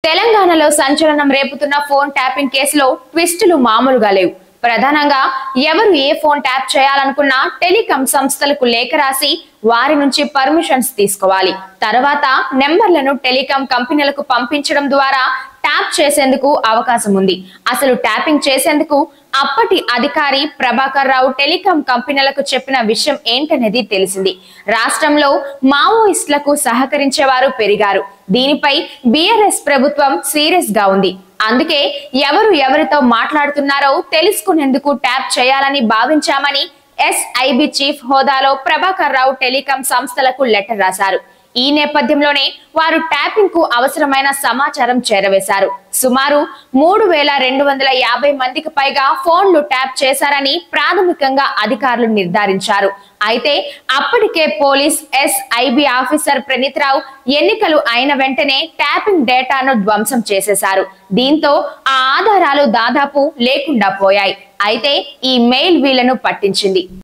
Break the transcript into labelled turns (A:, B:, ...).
A: తెలంగాణలో సంచలనం రేపుతున్న phone tapping కేసులో ట్విస్టులు మామూలుగా లేవు. ప్రధానంగా ఎవరు ఏ ఫోన్ ట్యాప్ చేయాలనుకున్నా టెలికాం సంస్థలకు లేఖ రాసి వారి నుంచి పర్మిషన్స్ తీసుకోవాలి. తర్వాత నెంబర్లను టెలికాం కంపెనీలకు పంపించడం ద్వారా ట్యాప్ చేసేందుకు అవకాశం ఉంది. అసలు ట్యాపింగ్ చేసేందుకు అప్పటి అధికారి ప్రభాకర్ రావు టెలికాం కంపెనీలకు చెప్పిన విషయం ఏంటనేది తెలిసింది. రాష్ట్రంలో మావోయిస్టులకు సహకరించేవారు పెరిగారు. దీనిపై బీఆర్ఎస్ ప్రభుత్వం సీరియస్ గా ఉంది. అందుకే ఎవరు ఎవరితో మాట్లాడుతున్నారో తెలుసుకునేందుకు ట్యాప్ చేయాలని భావించామని ఎస్ఐబి చీఫ్ హోదాలో ప్రభాకర్ రావు టెలికాం సంస్థలకు లెటర్ రాశారు. ఈ నేపథ్యంలోనే వారు ట్యాపింగ్ కు అవసరమైన సమాచారం చేరవేశారు. సుమారు 3250 మందికి పైగా ఫోన్లు ట్యాప్ చేశారని ప్రాథమికంగా అధికారులు నిర్ధారించారు. అయితే అప్పటికే పోలీస్ ఎస్ఐబి ఆఫీసర్ ప్రణీత్ రావు ఎన్నికలు అయిన వెంటనే ట్యాపింగ్ డేటాను ధ్వంసం చేసేశారు. దీంతో ఆ ఆధారాలు దాదాపు లేకుండా పోయాయి. అయితే ఈ మెయిల్ వీళ్లను పట్టించింది.